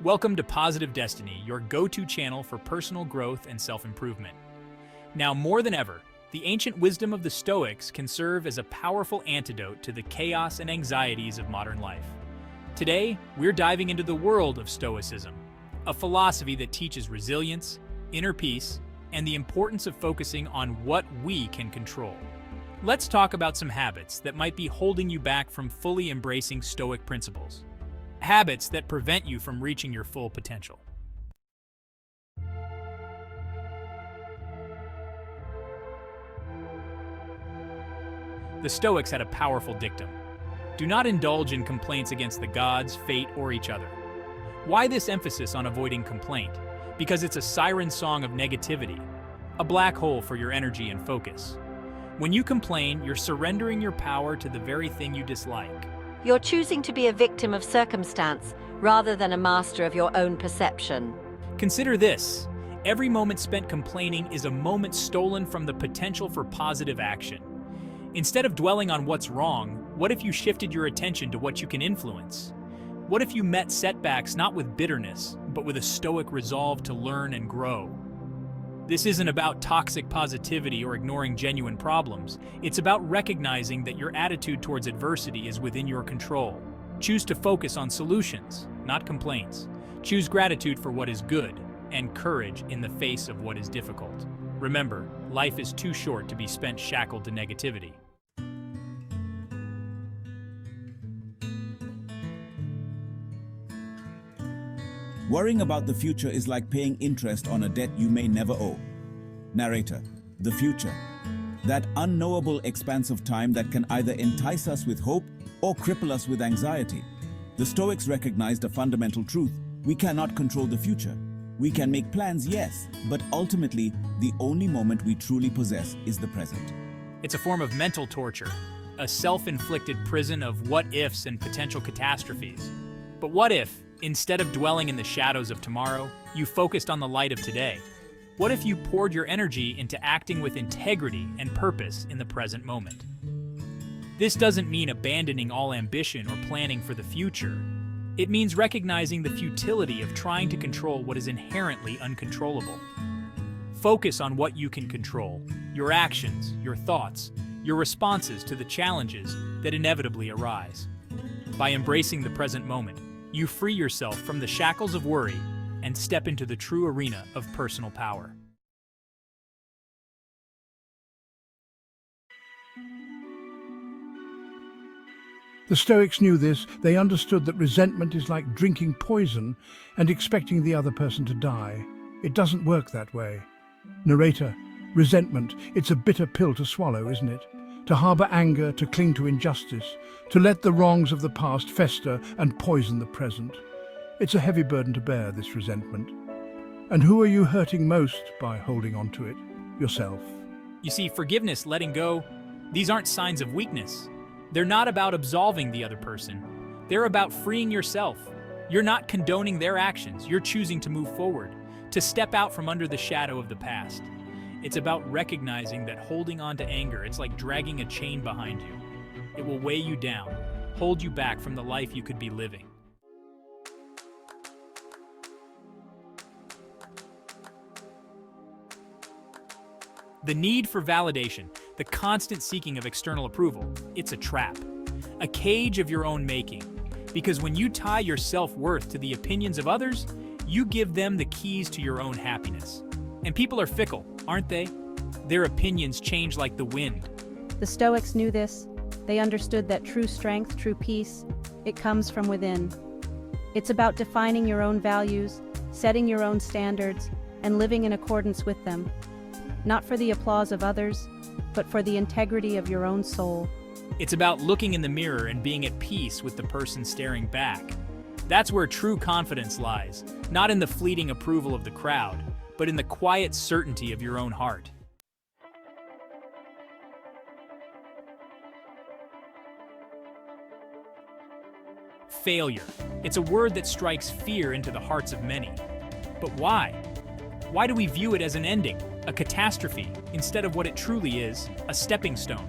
Welcome to Positive Destiny, your go-to channel for personal growth and self-improvement. Now more than ever, the ancient wisdom of the Stoics can serve as a powerful antidote to the chaos and anxieties of modern life. Today, we're diving into the world of Stoicism, a philosophy that teaches resilience, inner peace, and the importance of focusing on what we can control. Let's talk about some habits that might be holding you back from fully embracing Stoic principles. Habits that prevent you from reaching your full potential. The Stoics had a powerful dictum. Do not indulge in complaints against the gods, fate, or each other. Why this emphasis on avoiding complaint? Because it's a siren song of negativity, a black hole for your energy and focus. When you complain, you're surrendering your power to the very thing you dislike. You're choosing to be a victim of circumstance rather than a master of your own perception. Consider this. Every moment spent complaining is a moment stolen from the potential for positive action. Instead of dwelling on what's wrong, what if you shifted your attention to what you can influence? What if you met setbacks not with bitterness, but with a stoic resolve to learn and grow? This isn't about toxic positivity or ignoring genuine problems. It's about recognizing that your attitude towards adversity is within your control. Choose to focus on solutions, not complaints. Choose gratitude for what is good and courage in the face of what is difficult. Remember, life is too short to be spent shackled to negativity. Worrying about the future is like paying interest on a debt you may never owe. Narrator: the future. That unknowable expanse of time that can either entice us with hope or cripple us with anxiety. The Stoics recognized a fundamental truth: we cannot control the future. We can make plans, yes, but ultimately, the only moment we truly possess is the present. It's a form of mental torture, a self-inflicted prison of what-ifs and potential catastrophes. But what if, instead of dwelling in the shadows of tomorrow, you focused on the light of today? What if you poured your energy into acting with integrity and purpose in the present moment? This doesn't mean abandoning all ambition or planning for the future. It means recognizing the futility of trying to control what is inherently uncontrollable. Focus on what you can control: your actions, your thoughts, your responses to the challenges that inevitably arise. By embracing the present moment, you free yourself from the shackles of worry and step into the true arena of personal power. The Stoics knew this. They understood that resentment is like drinking poison and expecting the other person to die. It doesn't work that way. Narrator: resentment, it's a bitter pill to swallow, isn't it? To harbor anger, to cling to injustice, to let the wrongs of the past fester and poison the present. It's a heavy burden to bear, this resentment. And who are you hurting most by holding on to it? Yourself. You see, forgiveness, letting go, these aren't signs of weakness. They're not about absolving the other person. They're about freeing yourself. You're not condoning their actions. You're choosing to move forward, to step out from under the shadow of the past. It's about recognizing that holding on to anger, it's like dragging a chain behind you. It will weigh you down, hold you back from the life you could be living. The need for validation, the constant seeking of external approval, it's a trap, a cage of your own making. Because when you tie your self-worth to the opinions of others, you give them the keys to your own happiness. And people are fickle, aren't they? Their opinions change like the wind. The Stoics knew this. They understood that true strength, true peace, it comes from within. It's about defining your own values, setting your own standards, and living in accordance with them. Not for the applause of others, but for the integrity of your own soul. It's about looking in the mirror and being at peace with the person staring back. That's where true confidence lies, not in the fleeting approval of the crowd, but in the quiet certainty of your own heart. Failure. It's a word that strikes fear into the hearts of many. But why? Why do we view it as an ending, a catastrophe, instead of what it truly is, a stepping stone?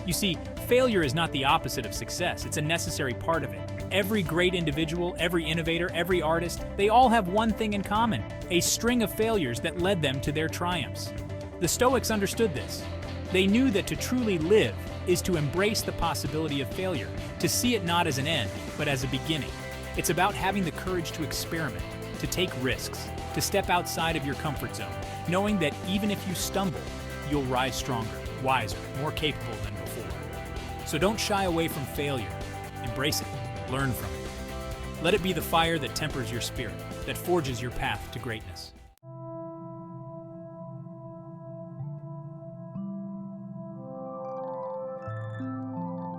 You see, failure is not the opposite of success, it's a necessary part of it. Every great individual, every innovator, every artist, they all have one thing in common: a string of failures that led them to their triumphs. The Stoics understood this. They knew that to truly live is to embrace the possibility of failure, to see it not as an end, but as a beginning. It's about having the courage to experiment, to take risks, to step outside of your comfort zone, knowing that even if you stumble, you'll rise stronger, wiser, more capable than before. So don't shy away from failure. Embrace it. Learn from it. Let it be the fire that tempers your spirit, that forges your path to greatness.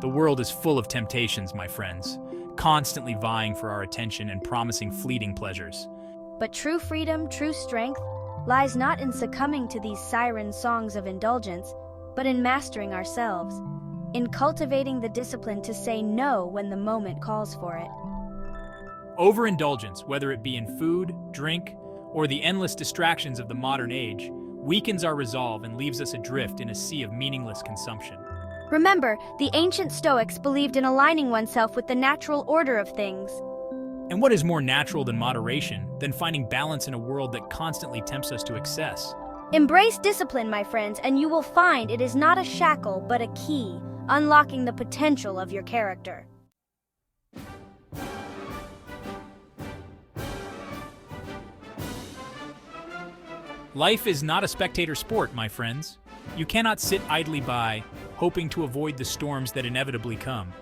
The world is full of temptations, my friends, constantly vying for our attention and promising fleeting pleasures. But true freedom, true strength, lies not in succumbing to these siren songs of indulgence, but in mastering ourselves, in cultivating the discipline to say no when the moment calls for it. Overindulgence, whether it be in food, drink, or the endless distractions of the modern age, weakens our resolve and leaves us adrift in a sea of meaningless consumption. Remember, the ancient Stoics believed in aligning oneself with the natural order of things. And what is more natural than moderation, than finding balance in a world that constantly tempts us to excess? Embrace discipline, my friends, and you will find it is not a shackle, but a key, unlocking the potential of your character. Life is not a spectator sport, my friends. You cannot sit idly by, hoping to avoid the storms that inevitably come.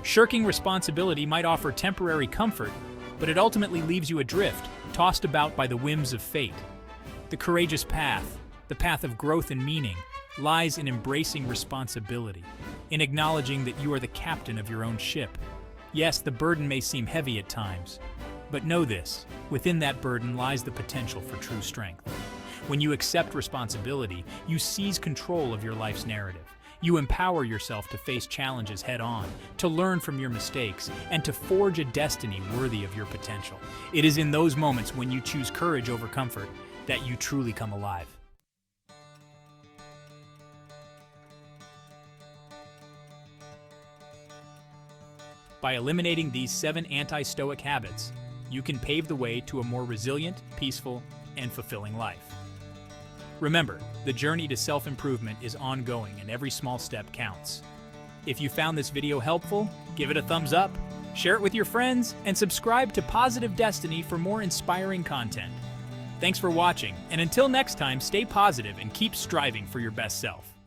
Shirking responsibility might offer temporary comfort, but it ultimately leaves you adrift, tossed about by the whims of fate. The courageous path, the path of growth and meaning, lies in embracing responsibility, in acknowledging that you are the captain of your own ship. Yes, the burden may seem heavy at times, but know this: within that burden lies the potential for true strength. When you accept responsibility, you seize control of your life's narrative. You empower yourself to face challenges head-on, to learn from your mistakes, and to forge a destiny worthy of your potential. It is in those moments when you choose courage over comfort that you truly come alive. By eliminating these 7 anti-Stoic habits, you can pave the way to a more resilient, peaceful, and fulfilling life. Remember, the journey to self-improvement is ongoing and every small step counts. If you found this video helpful, give it a thumbs up, share it with your friends, and subscribe to Positive Destiny for more inspiring content. Thanks for watching, and until next time, stay positive and keep striving for your best self.